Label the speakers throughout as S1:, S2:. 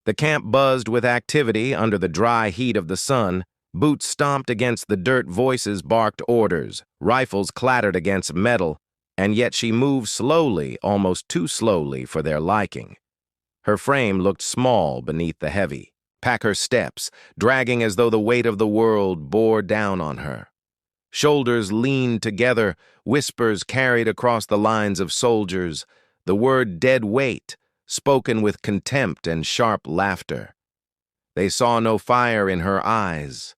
S1: The camp buzzed with activity under the dry heat of the sun. Boots stomped against the dirt, voices barked orders, rifles clattered against metal, and yet she moved slowly, almost too slowly for their liking. Her frame looked small beneath the heavy, packer steps, dragging as though the weight of the world bore down on her. Shoulders leaned together, whispers carried across the lines of soldiers, the word "Deadweight," spoken with contempt and sharp laughter. They saw no fire in her eyes,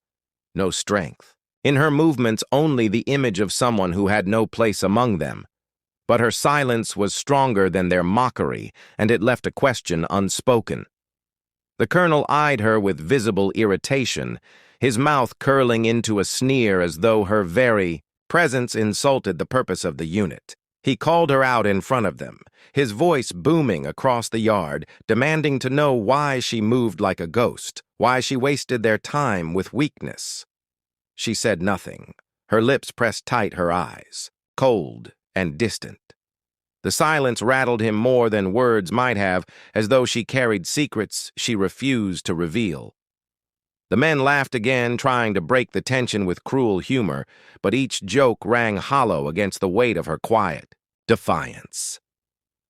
S1: no strength. In her movements only the image of someone who had no place among them. But her silence was stronger than their mockery, and it left a question unspoken. The colonel eyed her with visible irritation, his mouth curling into a sneer as though her very presence insulted the purpose of the unit. He called her out in front of them, his voice booming across the yard, demanding to know why she moved like a ghost, why she wasted their time with weakness. She said nothing, her lips pressed tight, her eyes, cold and distant. The silence rattled him more than words might have, as though she carried secrets she refused to reveal. The men laughed again, trying to break the tension with cruel humor, but each joke rang hollow against the weight of her quiet defiance.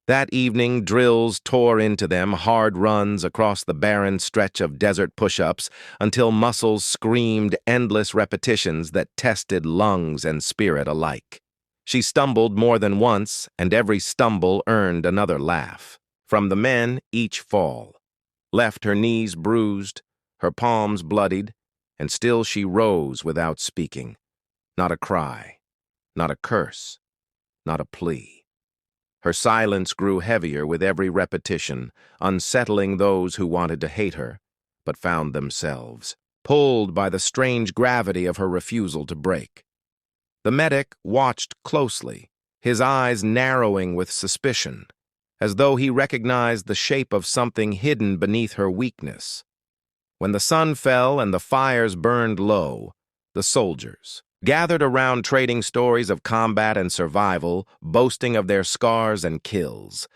S1: That evening, drills tore into them, hard runs across the barren stretch of desert push-ups until muscles screamed endless repetitions that tested lungs and spirit alike. She stumbled more than once, and every stumble earned another laugh. From the men, each fall left her knees bruised, her palms bloodied, and still she rose without speaking. Not a cry, not a curse, not a plea. Her silence grew heavier with every repetition, unsettling those who wanted to hate her, but found themselves pulled by the strange gravity of her refusal to break. The medic watched closely, his eyes narrowing with suspicion, as though he recognized the shape of something hidden beneath her weakness. When the sun fell and the fires burned low, the soldiers gathered around, trading stories of combat and survival, boasting of their scars and kills.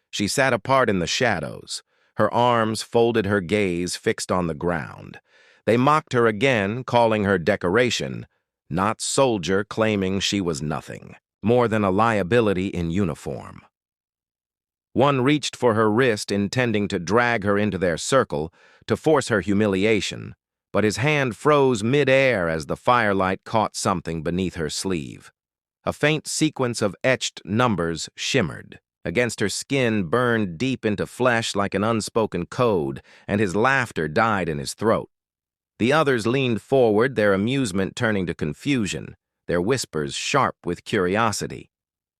S1: She sat apart in the shadows, her arms folded, her gaze fixed on the ground. They mocked her again, calling her decoration, not soldier, claiming she was nothing, more than a liability in uniform. One reached for her wrist, intending to drag her into their circle, to force her humiliation, but his hand froze mid-air as the firelight caught something beneath her sleeve. A faint sequence of etched numbers shimmered. Against her skin, burned deep into flesh like an unspoken code, and his laughter died in his throat. The others leaned forward, their amusement turning to confusion, their whispers sharp with curiosity.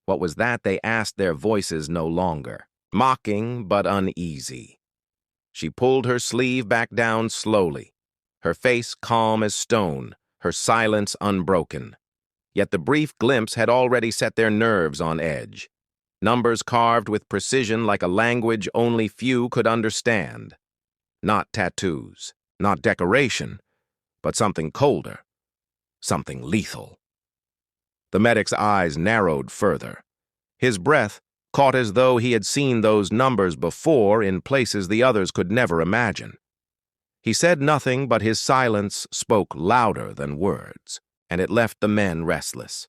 S1: What was that? They asked, their voices no longer mocking but uneasy. She pulled her sleeve back down slowly, her face calm as stone, her silence unbroken. Yet the brief glimpse had already set their nerves on edge. Numbers carved with precision like a language only few could understand. Not tattoos, not decoration, but something colder, something lethal. The medic's eyes narrowed further. His breath caught as though he had seen those numbers before in places the others could never imagine. He said nothing, but his silence spoke louder than words, and it left the men restless.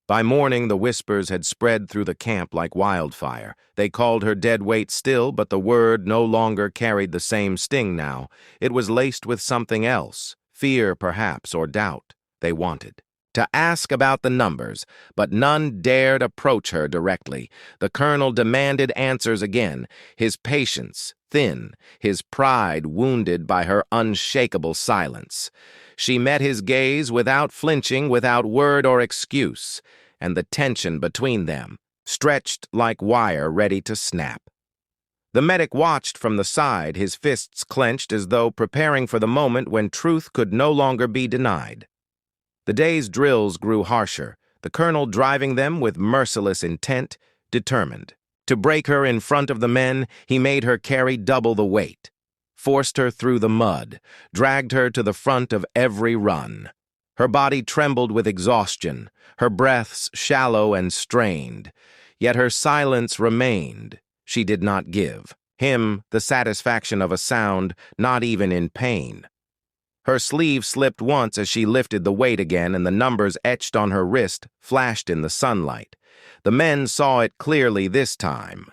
S1: By morning, the whispers had spread through the camp like wildfire. They called her Deadweight still, but the word no longer carried the same sting now. It was laced with something else, fear perhaps, or doubt. They wanted to ask about the numbers, but none dared approach her directly. The colonel demanded answers again, his patience thin, his pride wounded by her unshakable silence. She met his gaze without flinching, without word or excuse, and the tension between them stretched like wire ready to snap. The medic watched from the side, his fists clenched as though preparing for the moment when truth could no longer be denied. The day's drills grew harsher, the colonel driving them with merciless intent, determined. To break her in front of the men, he made her carry double the weight, forced her through the mud, dragged her to the front of every run. Her body trembled with exhaustion, her breaths shallow and strained, yet her silence remained. She did not give. Him, the satisfaction of a sound, not even in pain. Her sleeve slipped once as she lifted the weight again, and the numbers etched on her wrist flashed in the sunlight. The men saw it clearly this time,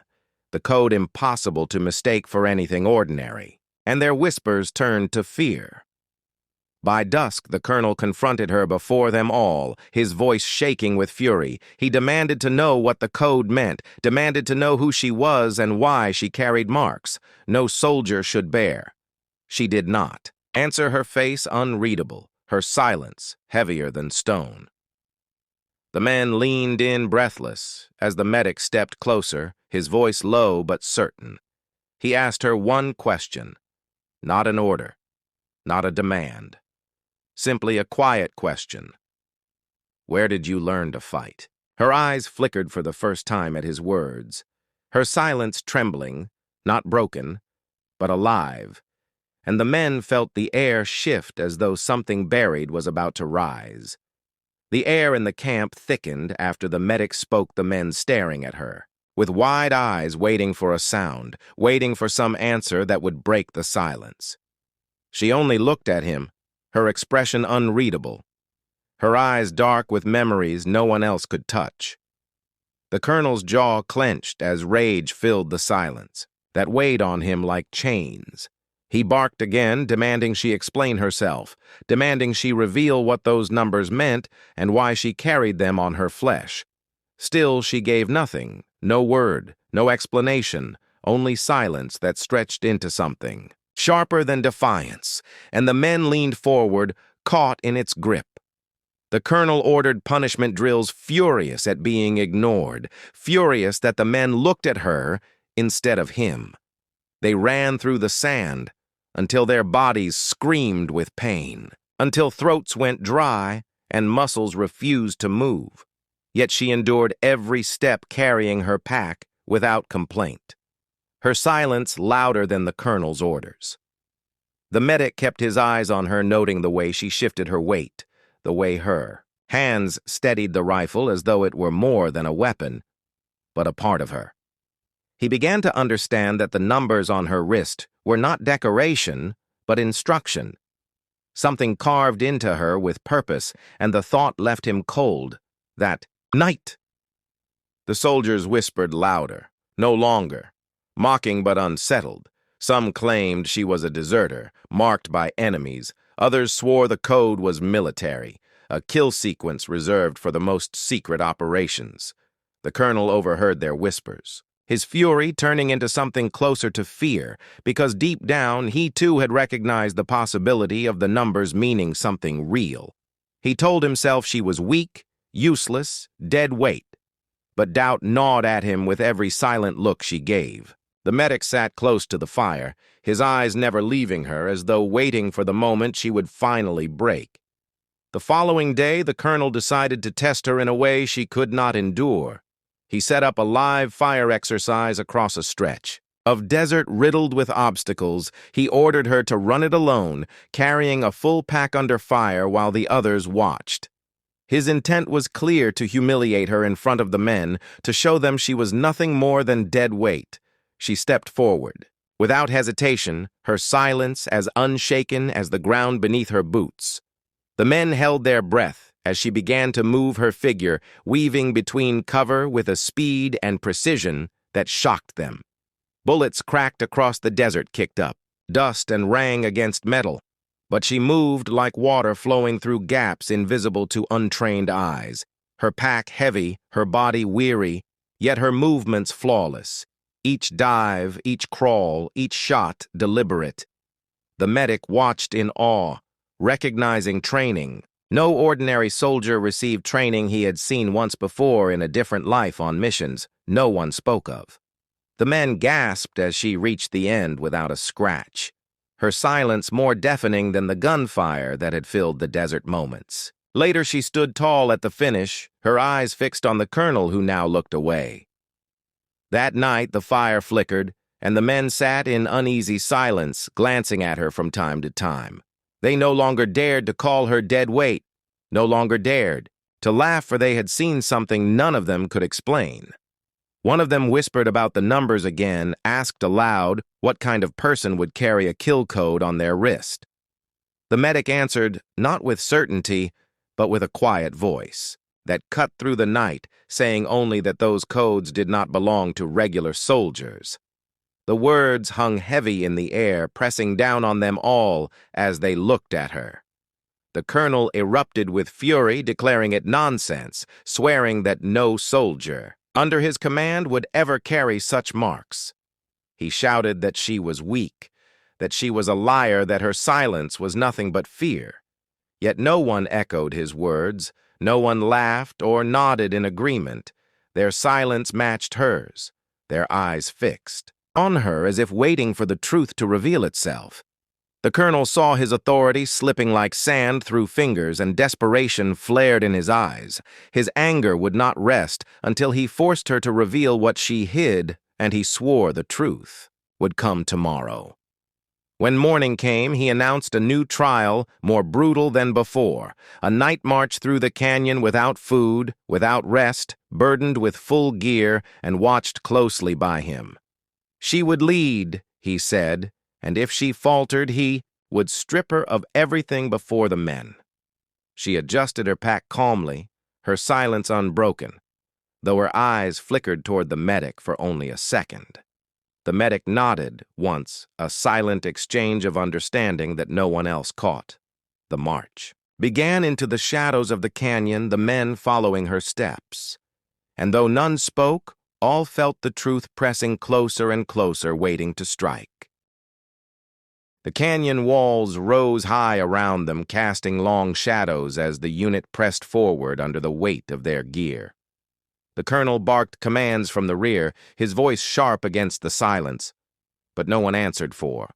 S1: the code impossible to mistake for anything ordinary, and their whispers turned to fear. By dusk, the colonel confronted her before them all, his voice shaking with fury. He demanded to know what the code meant, demanded to know who she was and why she carried marks no soldier should bear. She did not. Answer, her face unreadable, her silence heavier than stone. The man leaned in breathless as the medic stepped closer, his voice low but certain. He asked her one question, not an order, not a demand. Simply a quiet question. Where did you learn to fight? Her eyes flickered for the first time at his words, her silence trembling, not broken, but alive, and the men felt the air shift as though something buried was about to rise. The air in the camp thickened after the medic spoke, the men staring at her, with wide eyes waiting for a sound, waiting for some answer that would break the silence. She only looked at him, her expression unreadable, her eyes dark with memories no one else could touch. The colonel's jaw clenched as rage filled the silence that weighed on him like chains. He barked again, demanding she explain herself, demanding she reveal what those numbers meant and why she carried them on her flesh. Still, she gave nothing, no word, no explanation, only silence that stretched into something sharper than defiance, and the men leaned forward, caught in its grip. The colonel ordered punishment drills, furious at being ignored, furious that the men looked at her instead of him. They ran through the sand until their bodies screamed with pain, until throats went dry and muscles refused to move. Yet she endured every step, carrying her pack without complaint, her silence louder than the colonel's orders. The medic kept his eyes on her, noting the way she shifted her weight, the way her hands steadied the rifle as though it were more than a weapon, but a part of her. He began to understand that the numbers on her wrist were not decoration, but instruction, something carved into her with purpose, and the thought left him cold, that night. The soldiers whispered louder, no longer, mocking but unsettled. Some claimed she was a deserter, marked by enemies. Others swore the code was military, a kill sequence reserved for the most secret operations. The colonel overheard their whispers, his fury turning into something closer to fear, because deep down he too had recognized the possibility of the numbers meaning something real. He told himself she was weak, useless, dead weight, but doubt gnawed at him with every silent look she gave. The medic sat close to the fire, his eyes never leaving her, as though waiting for the moment she would finally break. The following day, the colonel decided to test her in a way she could not endure. He set up a live fire exercise across a stretch of desert riddled with obstacles. He ordered her to run it alone, carrying a full pack under fire while the others watched. His intent was clear: to humiliate her in front of the men, to show them she was nothing more than dead weight. She stepped forward, without hesitation, her silence as unshaken as the ground beneath her boots. The men held their breath as she began to move her figure, weaving between cover with a speed and precision that shocked them. Bullets cracked across the desert, kicked up, dust and rang against metal, but she moved like water flowing through gaps invisible to untrained eyes, her pack heavy, her body weary, yet her movements flawless. Each dive, each crawl, each shot deliberate. The medic watched in awe, recognizing training. No ordinary soldier received training he had seen once before in a different life on missions no one spoke of. The men gasped as she reached the end without a scratch, her silence more deafening than the gunfire that had filled the desert moments. Later she stood tall at the finish, her eyes fixed on the colonel, who now looked away. That night the fire flickered, and the men sat in uneasy silence, glancing at her from time to time. They no longer dared to call her dead weight, no longer dared to laugh, for they had seen something none of them could explain. One of them whispered about the numbers again, asked aloud what kind of person would carry a kill code on their wrist. The medic answered, not with certainty, but with a quiet voice that cut through the night, saying only that those codes did not belong to regular soldiers. The words hung heavy in the air, pressing down on them all as they looked at her. The colonel erupted with fury, declaring it nonsense, swearing that no soldier under his command would ever carry such marks. He shouted that she was weak, that she was a liar, that her silence was nothing but fear. Yet no one echoed his words, no one laughed or nodded in agreement. Their silence matched hers, their eyes fixed on her as if waiting for the truth to reveal itself. The colonel saw his authority slipping like sand through fingers, and desperation flared in his eyes. His anger would not rest until he forced her to reveal what she hid, and he swore the truth would come tomorrow. When morning came, he announced a new trial, more brutal than before, a night march through the canyon without food, without rest, burdened with full gear, and watched closely by him. She would lead, he said, and if she faltered, he would strip her of everything before the men. She adjusted her pack calmly, her silence unbroken, though her eyes flickered toward the medic for only a second. The medic nodded once, a silent exchange of understanding that no one else caught. The march began into the shadows of the canyon, the men following her steps. And though none spoke, all felt the truth pressing closer and closer, waiting to strike. The canyon walls rose high around them, casting long shadows as the unit pressed forward under the weight of their gear. The colonel barked commands from the rear, his voice sharp against the silence, but no one answered for.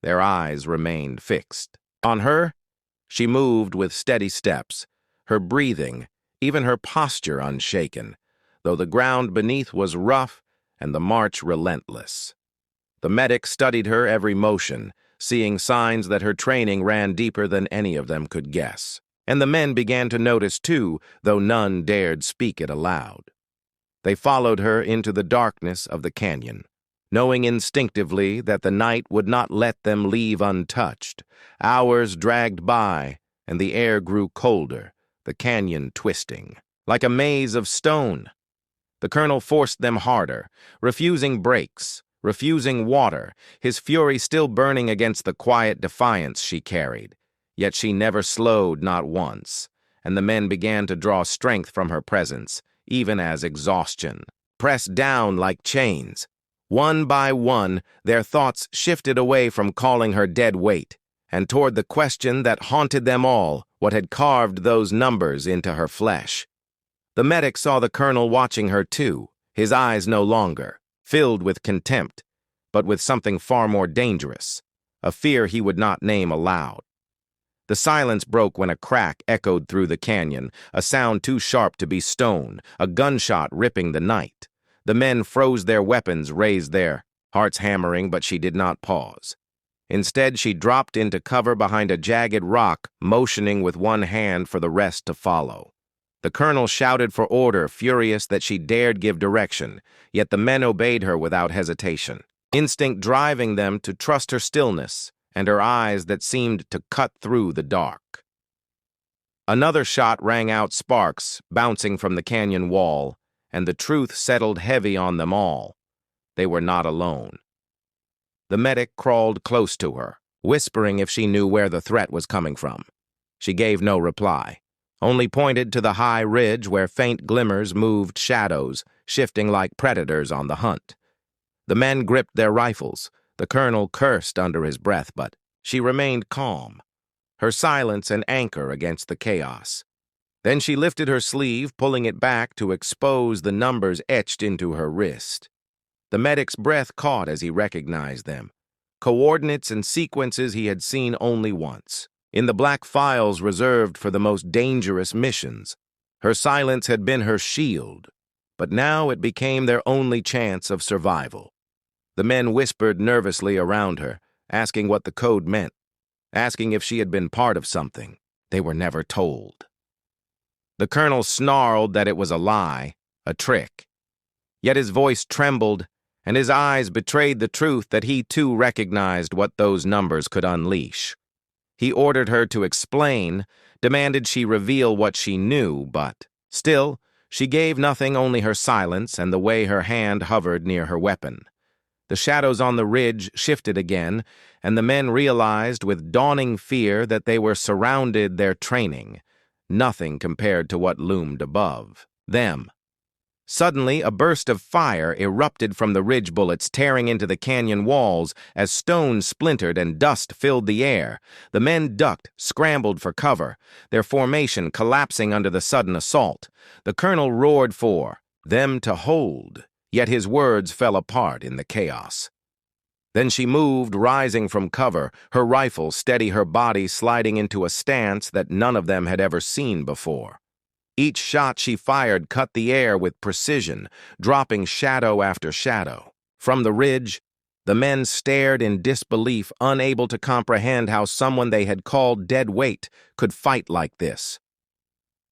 S1: Their eyes remained fixed on her. She moved with steady steps, her breathing, even her posture unshaken, though the ground beneath was rough and the march relentless. The medic studied her every motion, seeing signs that her training ran deeper than any of them could guess. And the men began to notice too, though none dared speak it aloud. They followed her into the darkness of the canyon, knowing instinctively that the night would not let them leave untouched. Hours dragged by, and the air grew colder, the canyon twisting, like a maze of stone. The colonel forced them harder, refusing breaks, refusing water, his fury still burning against the quiet defiance she carried. Yet she never slowed, not once, and the men began to draw strength from her presence, even as exhaustion pressed down like chains. One by one, their thoughts shifted away from calling her Deadweight, and toward the question that haunted them all, what had carved those numbers into her flesh. The medic saw the colonel watching her too, his eyes no longer filled with contempt, but with something far more dangerous, a fear he would not name aloud. The silence broke when a crack echoed through the canyon, a sound too sharp to be stone, a gunshot ripping the night. The men froze their weapons, raised their hearts hammering, but she did not pause. Instead, she dropped into cover behind a jagged rock, motioning with one hand for the rest to follow. The colonel shouted for order, furious that she dared give direction, yet the men obeyed her without hesitation, instinct driving them to trust her stillness and her eyes that seemed to cut through the dark. Another shot rang out sparks, bouncing from the canyon wall, and the truth settled heavy on them all. They were not alone. The medic crawled close to her, whispering if she knew where the threat was coming from. She gave no reply, only pointed to the high ridge where faint glimmers moved shadows, shifting like predators on the hunt. The men gripped their rifles. The colonel cursed under his breath, but she remained calm, her silence an anchor against the chaos. Then she lifted her sleeve, pulling it back to expose the numbers etched into her wrist. The medic's breath caught as he recognized them, coordinates and sequences he had seen only once, in the black files reserved for the most dangerous missions. Her silence had been her shield, but now it became their only chance of survival. The men whispered nervously around her, asking what the code meant, asking if she had been part of something they were never told. The colonel snarled that it was a lie, a trick. Yet his voice trembled, and his eyes betrayed the truth that he too recognized what those numbers could unleash. He ordered her to explain, demanded she reveal what she knew, but still, she gave nothing, only her silence and the way her hand hovered near her weapon. The shadows on the ridge shifted again, and the men realized with dawning fear that they were surrounded their training, nothing compared to what loomed above them. Suddenly, a burst of fire erupted from the ridge bullets, tearing into the canyon walls as stones splintered and dust filled the air. The men ducked, scrambled for cover, their formation collapsing under the sudden assault. The colonel roared for them to hold, yet his words fell apart in the chaos. Then she moved, rising from cover, her rifle steady, her body sliding into a stance that none of them had ever seen before. Each shot she fired cut the air with precision, dropping shadow after shadow. From the ridge, the men stared in disbelief, unable to comprehend how someone they had called Deadweight could fight like this.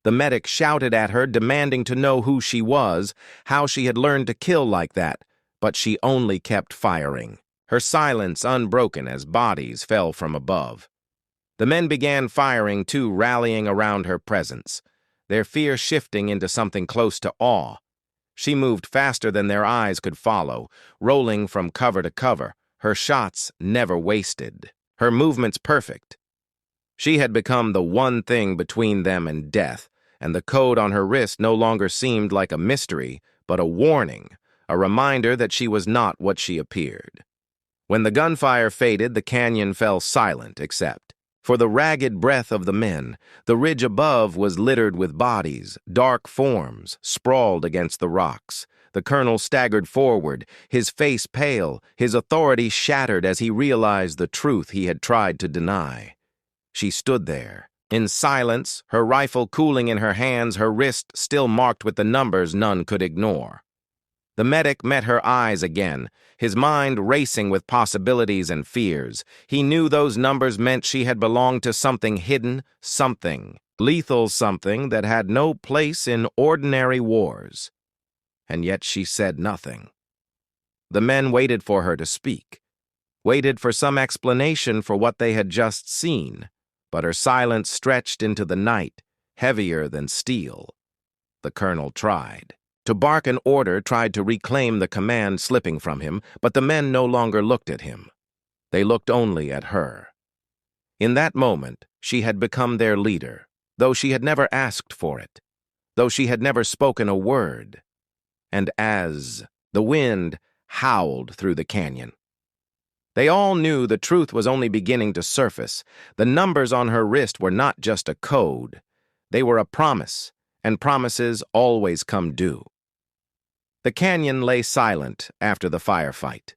S1: The medic shouted at her, demanding to know who she was, how she had learned to kill like that, but she only kept firing, her silence unbroken as bodies fell from above. The men began firing too, rallying around her presence, their fear shifting into something close to awe. She moved faster than their eyes could follow, rolling from cover to cover, her shots never wasted, her movements perfect. She had become the one thing between them and death, and the code on her wrist no longer seemed like a mystery, but a warning, a reminder that she was not what she appeared. When the gunfire faded, the canyon fell silent, except for the ragged breath of the men. The ridge above was littered with bodies, dark forms, sprawled against the rocks. The colonel staggered forward, his face pale, his authority shattered as he realized the truth he had tried to deny. She stood there, in silence, her rifle cooling in her hands, her wrist still marked with the numbers none could ignore. The medic met her eyes again, his mind racing with possibilities and fears. He knew those numbers meant she had belonged to something hidden, something lethal, something that had no place in ordinary wars. And yet she said nothing. The men waited for her to speak, waited for some explanation for what they had just seen, but her silence stretched into the night, heavier than steel. The colonel tried to bark an order, tried to reclaim the command slipping from him, but the men no longer looked at him. They looked only at her. In that moment, she had become their leader, though she had never asked for it, though she had never spoken a word. And as the wind howled through the canyon, they all knew the truth was only beginning to surface. The numbers on her wrist were not just a code. They were a promise, and promises always come due. The canyon lay silent after the firefight.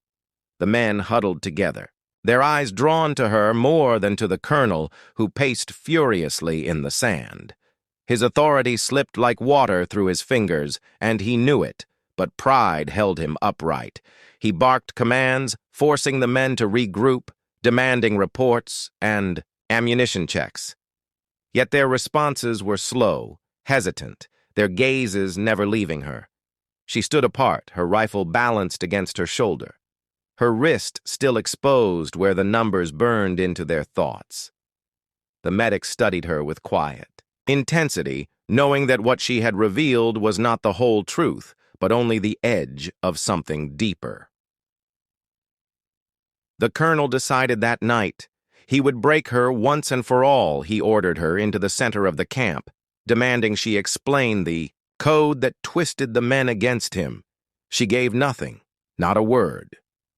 S1: The men huddled together, their eyes drawn to her more than to the colonel, who paced furiously in the sand. His authority slipped like water through his fingers, and he knew it, but pride held him upright. He barked commands, forcing the men to regroup, demanding reports and ammunition checks. Yet their responses were slow, hesitant, their gazes never leaving her. She stood apart, her rifle balanced against her shoulder, her wrist still exposed where the numbers burned into their thoughts. The medic studied her with quiet intensity, knowing that what she had revealed was not the whole truth, but only the edge of something deeper. The colonel decided that night he would break her once and for all. He ordered her into the center of the camp, demanding she explain the code that twisted the men against him. She gave nothing, not a word,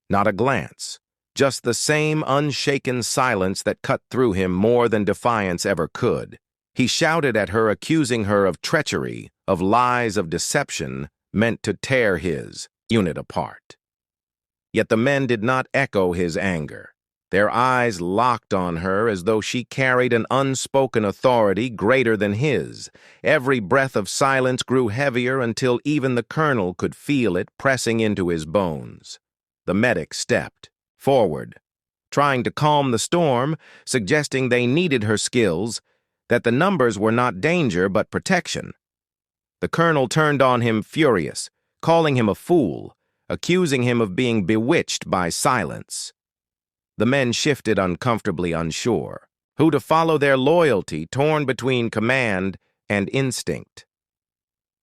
S1: not a glance, just the same unshaken silence that cut through him more than defiance ever could. He shouted at her, accusing her of treachery, of lies, of deception meant to tear his unit apart. Yet the men did not echo his anger. Their eyes locked on her as though she carried an unspoken authority greater than his. Every breath of silence grew heavier until even the colonel could feel it pressing into his bones. The medic stepped forward, trying to calm the storm, suggesting they needed her skills, that the numbers were not danger but protection. The colonel turned on him furious, calling him a fool, accusing him of being bewitched by silence. The men shifted uncomfortably unsure, who to follow their loyalty torn between command and instinct.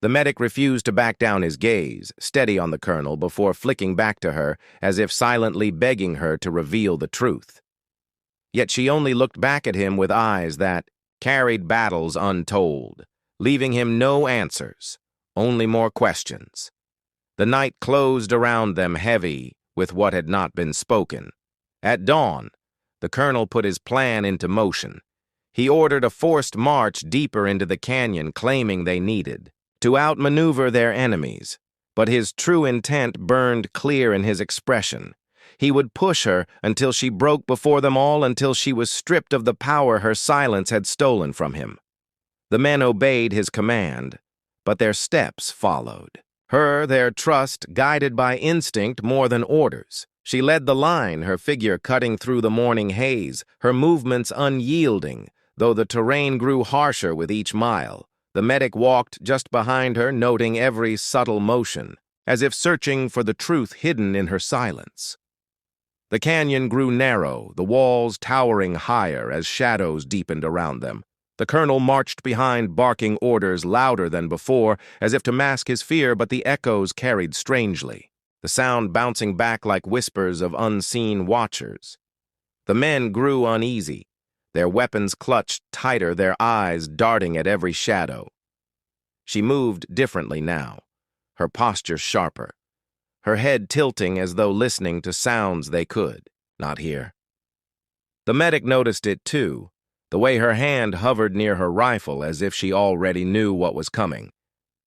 S1: The medic refused to back down his gaze, steady on the colonel before flicking back to her as if silently begging her to reveal the truth. Yet she only looked back at him with eyes that carried battles untold, leaving him no answers, only more questions. The night closed around them heavy with what had not been spoken. At dawn, the colonel put his plan into motion. He ordered a forced march deeper into the canyon, claiming they needed to outmaneuver their enemies, but his true intent burned clear in his expression. He would push her until she broke before them all, until she was stripped of the power her silence had stolen from him. The men obeyed his command, but their steps followed. Their trust guided by instinct more than orders. She led the line, her figure cutting through the morning haze, her movements unyielding, though the terrain grew harsher with each mile. The medic walked just behind her, noting every subtle motion, as if searching for the truth hidden in her silence. The canyon grew narrow, the walls towering higher as shadows deepened around them. The colonel marched behind, barking orders louder than before, as if to mask his fear, but the echoes carried strangely, the sound bouncing back like whispers of unseen watchers. The men grew uneasy, their weapons clutched tighter, their eyes darting at every shadow. She moved differently now, her posture sharper, her head tilting as though listening to sounds they could not hear. The medic noticed it too, the way her hand hovered near her rifle as if she already knew what was coming.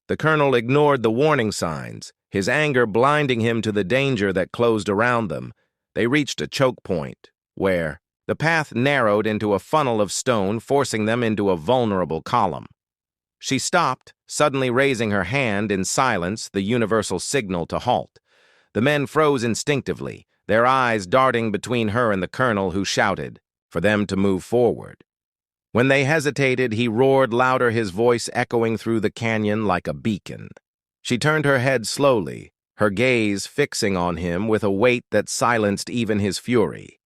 S1: The colonel ignored the warning signs, his anger blinding him to the danger that closed around them. They reached a choke point, where the path narrowed into a funnel of stone, forcing them into a vulnerable column. She stopped, suddenly raising her hand in silence, the universal signal to halt. The men froze instinctively, their eyes darting between her and the colonel, who shouted for them to move forward. When they hesitated, he roared louder, his voice echoing through the canyon like a beacon. She turned her head slowly, her gaze fixing on him with a weight that silenced even his fury.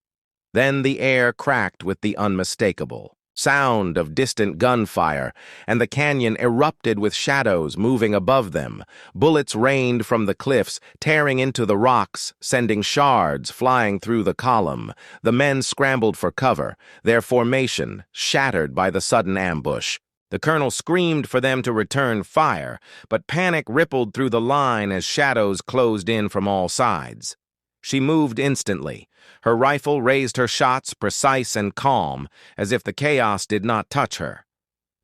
S1: Then the air cracked with the unmistakable sound of distant gunfire, and the canyon erupted with shadows moving above them. Bullets rained from the cliffs, tearing into the rocks, sending shards flying through the column. The men scrambled for cover, their formation shattered by the sudden ambush. The colonel screamed for them to return fire, but panic rippled through the line as shadows closed in from all sides. She moved instantly. Her rifle raised her shots, precise and calm, as if the chaos did not touch her.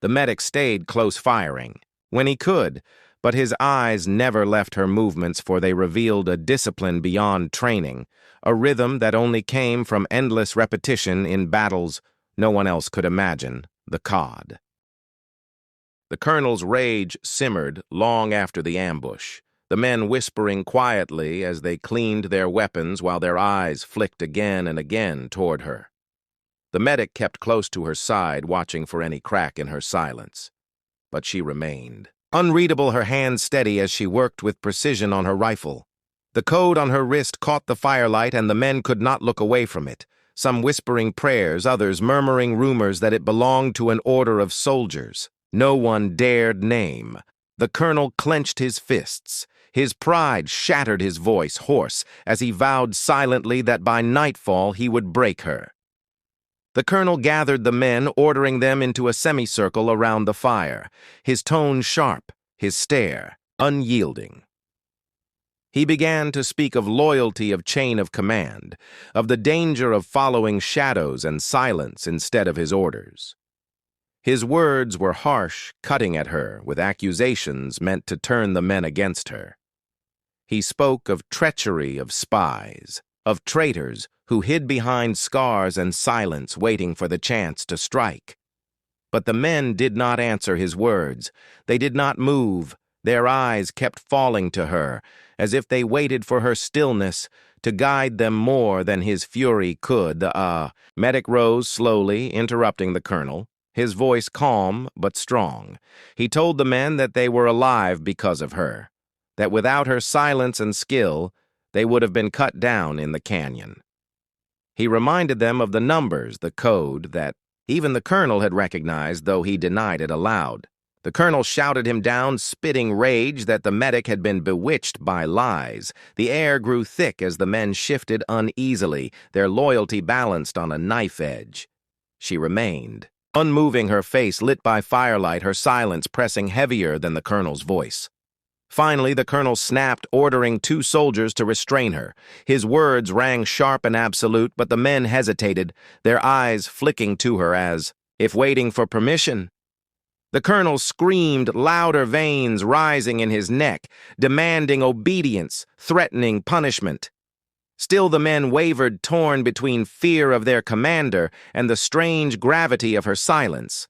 S1: The medic stayed close firing, when he could, but his eyes never left her movements, for they revealed a discipline beyond training, a rhythm that only came from endless repetition in battles no one else could imagine, the cod. The colonel's rage simmered long after the ambush, the men whispering quietly as they cleaned their weapons while their eyes flicked again and again toward her. The medic kept close to her side, watching for any crack in her silence. But she remained unreadable, her hands steady as she worked with precision on her rifle. The code on her wrist caught the firelight, and the men could not look away from it, some whispering prayers, others murmuring rumors that it belonged to an order of soldiers no one dared name. The colonel clenched his fists. His pride shattered his voice hoarse as he vowed silently that by nightfall he would break her. The colonel gathered the men, ordering them into a semicircle around the fire, his tone sharp, his stare unyielding. He began to speak of loyalty, of chain of command, of the danger of following shadows and silence instead of his orders. His words were harsh, cutting at her with accusations meant to turn the men against her. He spoke of treachery of spies, of traitors who hid behind scars and silence, waiting for the chance to strike. But the men did not answer his words. They did not move. Their eyes kept falling to her, as if they waited for her stillness to guide them more than his fury could. The medic rose slowly, interrupting the colonel, his voice calm but strong. He told the men that they were alive because of her. that without her silence and skill, they would have been cut down in the canyon. He reminded them of the numbers, the code, that even the colonel had recognized, though he denied it aloud. The colonel shouted him down, spitting rage that the medic had been bewitched by lies. The air grew thick as the men shifted uneasily, their loyalty balanced on a knife edge. She remained, unmoving, her face lit by firelight, her silence pressing heavier than the colonel's voice. Finally, the colonel snapped, ordering 2 soldiers to restrain her. His words rang sharp and absolute, but the men hesitated, their eyes flicking to her as if waiting for permission. The colonel screamed, louder, veins rising in his neck, demanding obedience, threatening punishment. Still the men wavered, torn between fear of their commander and the strange gravity of her silence.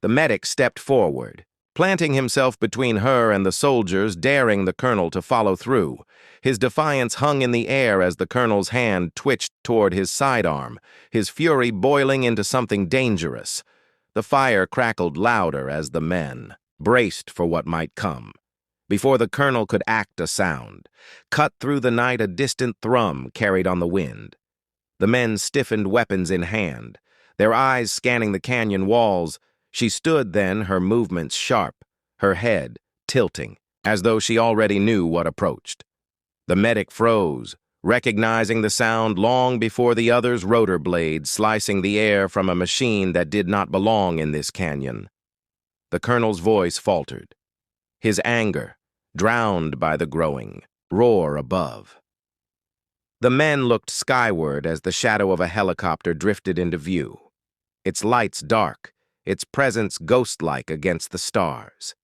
S1: The medic stepped forward, planting himself between her and the soldiers, daring the colonel to follow through. His defiance hung in the air as the colonel's hand twitched toward his sidearm, his fury boiling into something dangerous. The fire crackled louder as the men braced for what might come. Before the colonel could act a sound, cut through the night a distant thrum carried on the wind. The men stiffened, weapons in hand, their eyes scanning the canyon walls. She stood then, her movements sharp, her head tilting, as though she already knew what approached. The medic froze, recognizing the sound long before the others' rotor blades slicing the air from a machine that did not belong in this canyon. The colonel's voice faltered, his anger drowned by the growing roar above. The men looked skyward as the shadow of a helicopter drifted into view, its lights dark, its presence ghost-like against the stars.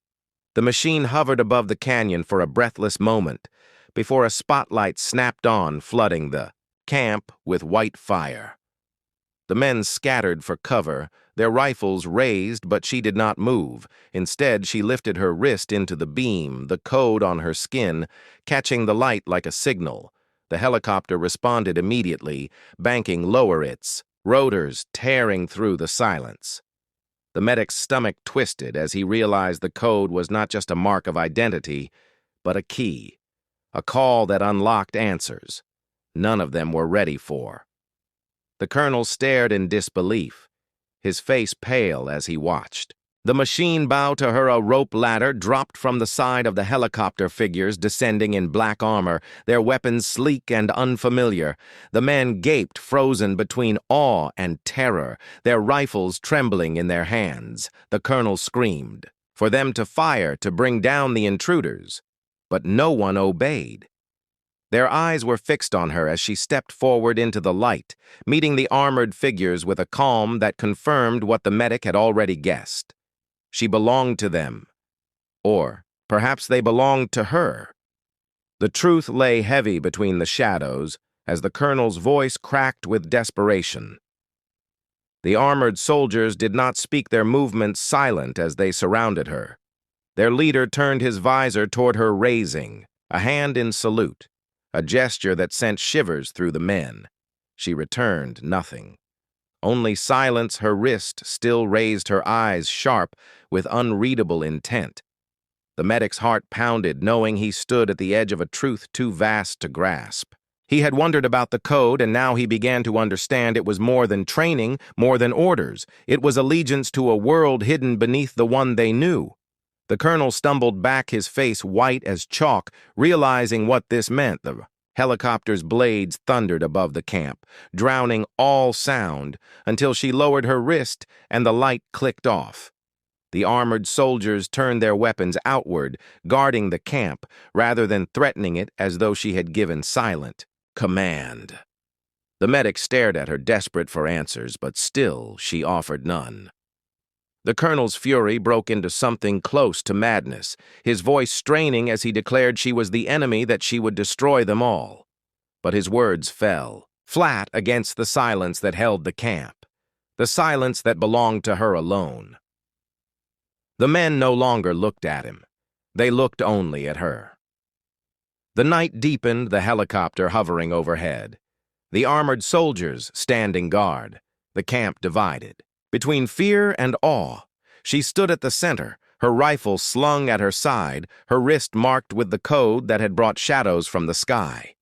S1: The machine hovered above the canyon for a breathless moment before a spotlight snapped on, flooding the camp with white fire. The men scattered for cover, their rifles raised, but she did not move. Instead, she lifted her wrist into the beam, the code on her skin, catching the light like a signal. The helicopter responded immediately, banking lower, its rotors tearing through the silence. The medic's stomach twisted as he realized the code was not just a mark of identity, but a key. A call that unlocked answers none of them were ready for. The colonel stared in disbelief, his face pale as he watched. The machine bow to her, a rope ladder dropped from the side of the helicopter, figures descending in black armor, their weapons sleek and unfamiliar. The men gaped, frozen between awe and terror, their rifles trembling in their hands. The colonel screamed for them to fire, to bring down the intruders. But no one obeyed. Their eyes were fixed on her as she stepped forward into the light, meeting the armored figures with a calm that confirmed what the medic had already guessed. She belonged to them. Or perhaps they belonged to her. The truth lay heavy between the shadows as the colonel's voice cracked with desperation. The armored soldiers did not speak, their movements silent as they surrounded her. Their leader turned his visor toward her, raising a hand in salute, a gesture that sent shivers through the men. She returned nothing. Only silence. Her wrist still raised, her eyes sharp with unreadable intent. The medic's heart pounded, knowing he stood at the edge of a truth too vast to grasp. He had wondered about the code, and now he began to understand it was more than training, more than orders. It was allegiance to a world hidden beneath the one they knew. The colonel stumbled back, his face white as chalk, realizing what this meant. The helicopter's blades thundered above the camp, drowning all sound, until she lowered her wrist and the light clicked off. The armored soldiers turned their weapons outward, guarding the camp, rather than threatening it, as though she had given silent command. The medic stared at her, desperate for answers, but still she offered none. The colonel's fury broke into something close to madness, his voice straining as he declared she was the enemy, that she would destroy them all. But his words fell, flat against the silence that held the camp, the silence that belonged to her alone. The men no longer looked at him. They looked only at her. The night deepened, the helicopter hovering overhead, the armored soldiers standing guard, the camp divided. Between fear and awe, she stood at the center, her rifle slung at her side, her wrist marked with the code that had brought shadows from the sky.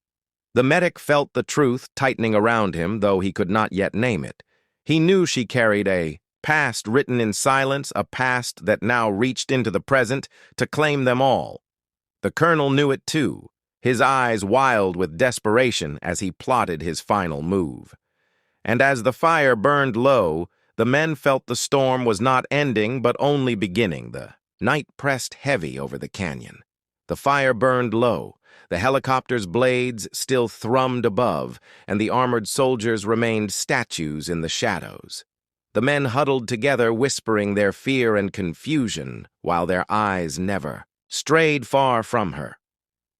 S1: The medic felt the truth tightening around him, though he could not yet name it. He knew she carried a past written in silence, a past that now reached into the present to claim them all. The colonel knew it too, his eyes wild with desperation as he plotted his final move. And as the fire burned low, the men felt the storm was not ending but only beginning. The night pressed heavy over the canyon. The fire burned low, the helicopter's blades still thrummed above, and the armored soldiers remained statues in the shadows. The men huddled together, whispering their fear and confusion, while their eyes never strayed far from her.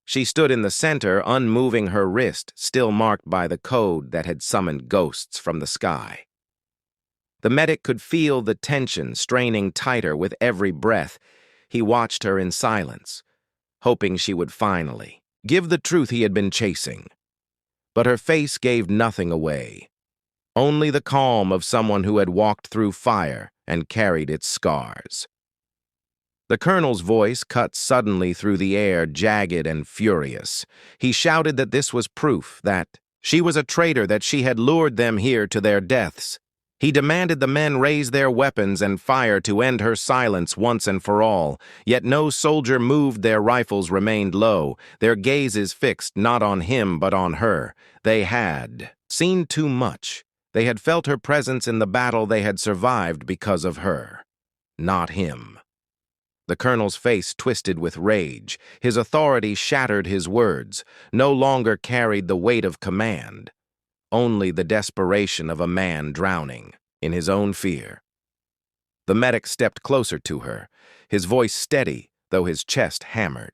S1: She stood in the center, unmoving, her wrist still marked by the code that had summoned ghosts from the sky. The medic could feel the tension straining tighter with every breath. He watched her in silence, hoping she would finally give the truth he had been chasing. But her face gave nothing away, only the calm of someone who had walked through fire and carried its scars. The colonel's voice cut suddenly through the air, jagged and furious. He shouted that this was proof, that she was a traitor, that she had lured them here to their deaths. He demanded the men raise their weapons and fire to end her silence once and for all. Yet no soldier moved, their rifles remained low, their gazes fixed not on him but on her. They had seen too much. They had felt her presence in the battle they had survived because of her, not him. The colonel's face twisted with rage. His authority shattered his words, no longer carried the weight of command, only the desperation of a man drowning in his own fear. The medic stepped closer to her, his voice steady, though his chest hammered.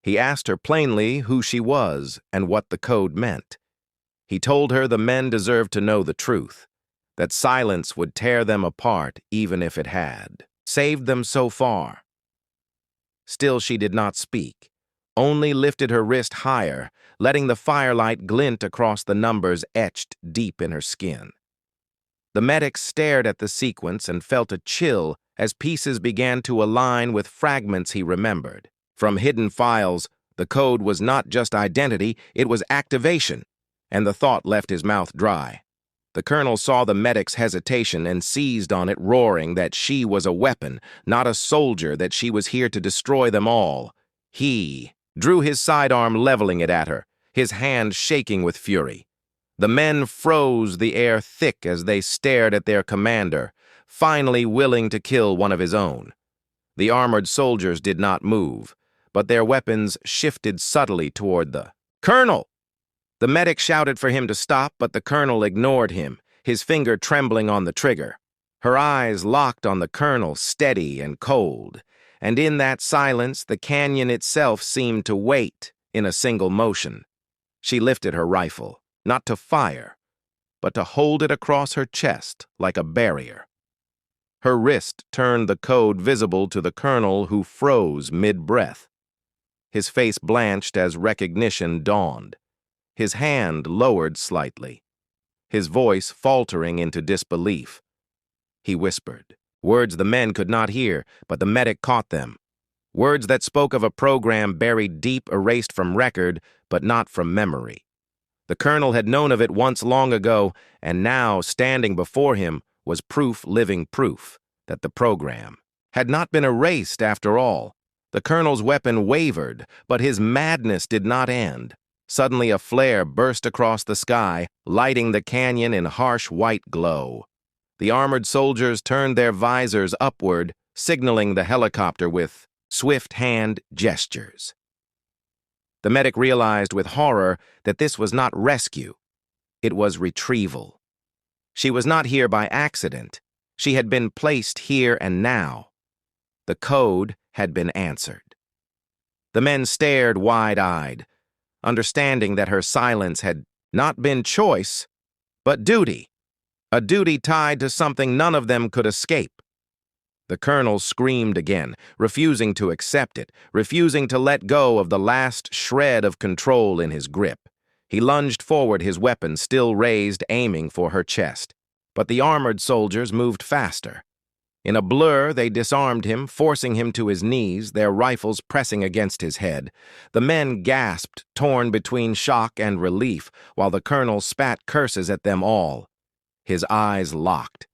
S1: He asked her plainly who she was and what the code meant. He told her the men deserved to know the truth, that silence would tear them apart even if it had saved them so far. Still she did not speak, only lifted her wrist higher, letting the firelight glint across the numbers etched deep in her skin. The medic stared at the sequence and felt a chill as pieces began to align with fragments he remembered. From hidden files, the code was not just identity, it was activation, and the thought left his mouth dry. The colonel saw the medic's hesitation and seized on it, roaring that she was a weapon, not a soldier, that she was here to destroy them all. He drew his sidearm, leveling it at her, his hand shaking with fury. The men froze, the air thick as they stared at their commander, finally willing to kill one of his own. The armored soldiers did not move, but their weapons shifted subtly toward the colonel. The medic shouted for him to stop, but the colonel ignored him, his finger trembling on the trigger. Her eyes locked on the colonel, steady and cold, and in that silence the canyon itself seemed to wait in a single motion. She lifted her rifle, not to fire, but to hold it across her chest like a barrier. Her wrist turned the code visible to the colonel, who froze mid-breath. His face blanched as recognition dawned. His hand lowered slightly, his voice faltering into disbelief. He whispered, words the men could not hear, but the medic caught them. Words that spoke of a program buried deep, erased from record, but not from memory. The colonel had known of it once long ago, and now, standing before him, was proof, living proof, that the program had not been erased after all. The colonel's weapon wavered, but his madness did not end. Suddenly a flare burst across the sky, lighting the canyon in harsh white glow. The armored soldiers turned their visors upward, signaling the helicopter with swift hand gestures. The medic realized with horror that this was not rescue. It was retrieval. She was not here by accident. She had been placed here and now. The code had been answered. The men stared wide-eyed, understanding that her silence had not been choice, but duty, a duty tied to something none of them could escape. The colonel screamed again, refusing to accept it, refusing to let go of the last shred of control in his grip. He lunged forward, his weapon still raised, aiming for her chest. But the armored soldiers moved faster. In a blur, they disarmed him, forcing him to his knees, their rifles pressing against his head. The men gasped, torn between shock and relief, while the colonel spat curses at them all. His eyes locked.